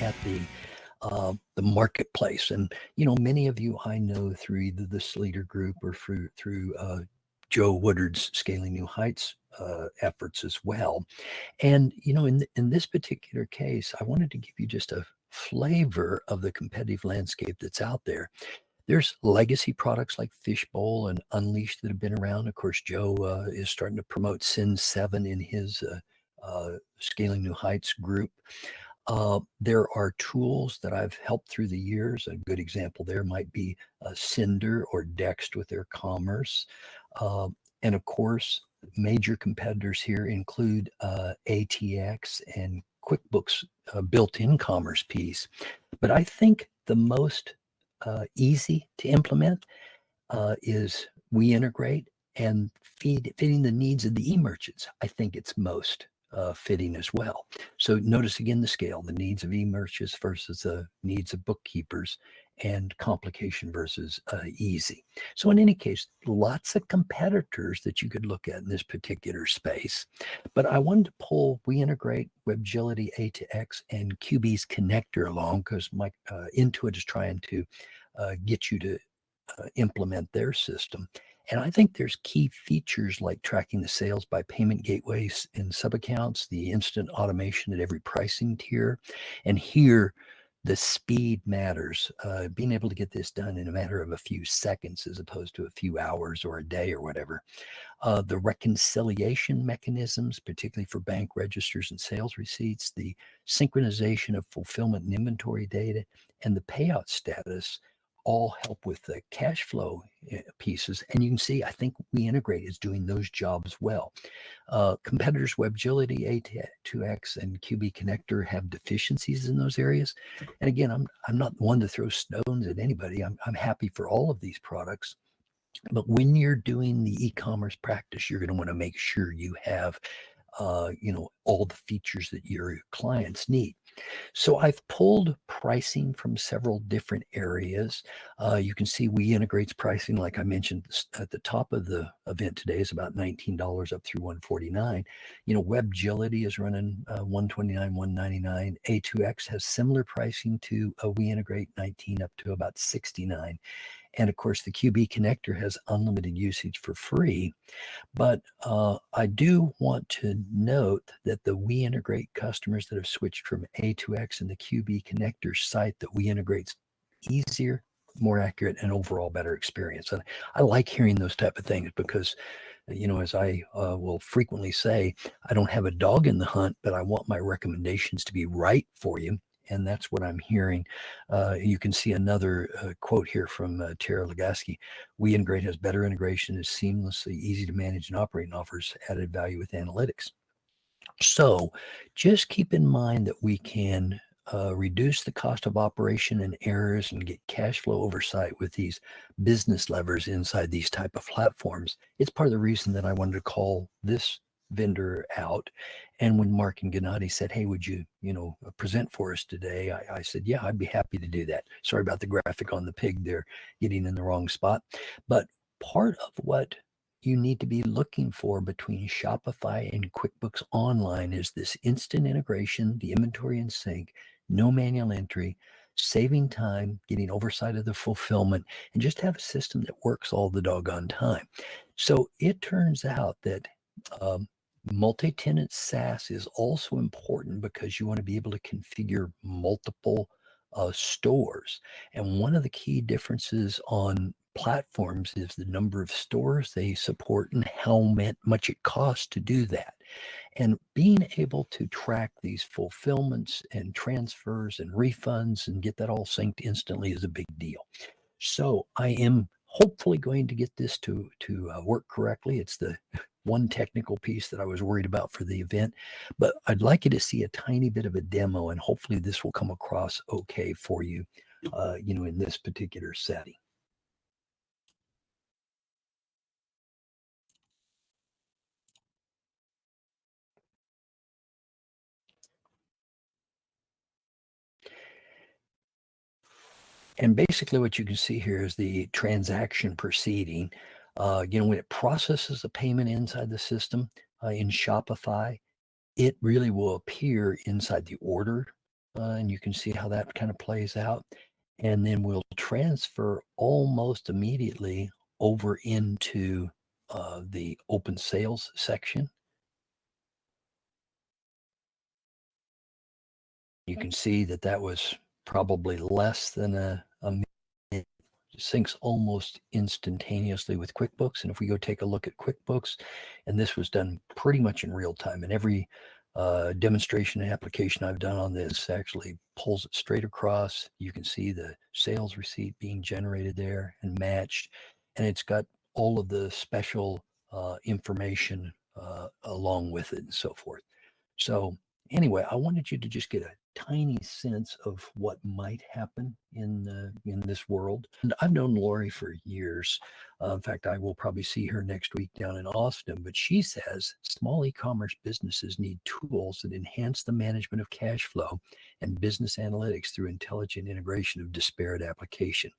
at the marketplace. And, many of you I know through either the Sleater Group or through Joe Woodard's Scaling New Heights efforts as well. And, in this particular case, I wanted to give you just a flavor of the competitive landscape that's out there. There's legacy products like Fishbowl and Unleashed that have been around. Of course, Joe is starting to promote Sin 7 in his Scaling New Heights group. There are tools that I've helped through the years. A good example there might be Cinder or Dext with their commerce. And of course, major competitors here include ATX and QuickBooks built-in commerce piece. But I think the most easy to implement is We Integrate, and fitting the needs of the e-merchants. I think it's most fitting as well. So notice again the scale, the needs of e-merchants versus the needs of bookkeepers, and complication versus easy. So in any case, lots of competitors that you could look at in this particular space. But I wanted to pull We Integrate, WebGility, A2X, and QB's connector along because Intuit is trying to get you to implement their system. And I think there's key features like tracking the sales by payment gateways and subaccounts, the instant automation at every pricing tier. And here, the speed matters. Being able to get this done in a matter of a few seconds as opposed to a few hours or a day or whatever. The reconciliation mechanisms, particularly for bank registers and sales receipts, the synchronization of fulfillment and inventory data, and the payout status all help with the cash flow pieces. And you can see, I think We Integrate is doing those jobs well. Competitors WebGility, A2X, and QB Connector have deficiencies in those areas. And again, I'm not one to throw stones at anybody. I'm happy for all of these products. But when you're doing the e-commerce practice, you're going to want to make sure you have all the features that your clients need. So I've pulled pricing from several different areas. You can see We Integrate's pricing, like I mentioned at the top of the event today, is about $19 up through $149. WebGility is running $129, $199. A2X has similar pricing to We Integrate, $19 up to about $69. And of course, the QB connector has unlimited usage for free. But I do want to note that the We Integrate customers that have switched from A2X and the QB connector cite that We Integrate's easier, more accurate, and overall better experience. And I like hearing those type of things because, as I will frequently say, I don't have a dog in the hunt, but I want my recommendations to be right for you. And that's what I'm hearing. You can see another quote here from Tara Legasky. We Integrate has better integration, is seamlessly easy to manage and operate, and offers added value with analytics. So just keep in mind that we can reduce the cost of operation and errors and get cash flow oversight with these business levers inside these type of platforms. It's part of the reason that I wanted to call this vendor out. And when Mark and Gennady said, hey, would you, present for us today? I said, yeah, I'd be happy to do that. Sorry about the graphic on the pig there getting in the wrong spot. But part of what you need to be looking for between Shopify and QuickBooks Online is this instant integration, the inventory in sync, no manual entry, saving time, getting oversight of the fulfillment, and just have a system that works all the doggone time. So it turns out that multi-tenant SaaS is also important because you want to be able to configure multiple stores. And one of the key differences on platforms is the number of stores they support and how much it costs to do that. And being able to track these fulfillments and transfers and refunds and get that all synced instantly is a big deal. So I am hopefully going to get this to work correctly. It's the one technical piece that I was worried about for the event, but I'd like you to see a tiny bit of a demo, and hopefully this will come across okay for you, in this particular setting. And basically what you can see here is the transaction proceeding. When it processes a payment inside the system in Shopify, it really will appear inside the order and you can see how that kind of plays out. And then we'll transfer almost immediately over into the open sales section. You can see that that was probably less than a minute. It syncs almost instantaneously with QuickBooks. And if we go take a look at QuickBooks, and this was done pretty much in real time, and every demonstration and application I've done on this actually pulls it straight across. You can see the sales receipt being generated there and matched, and it's got all of the special information along with it and so forth. So anyway, I wanted you to just get a tiny sense of what might happen in this world. And I've known Lori for years. In fact, I will probably see her next week down in Austin. But she says small e-commerce businesses need tools that enhance the management of cash flow and business analytics through intelligent integration of disparate application.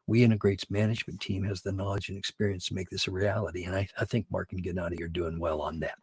We Integrate's management team has the knowledge and experience to make this a reality. And I think Mark and Gennady are doing well on that.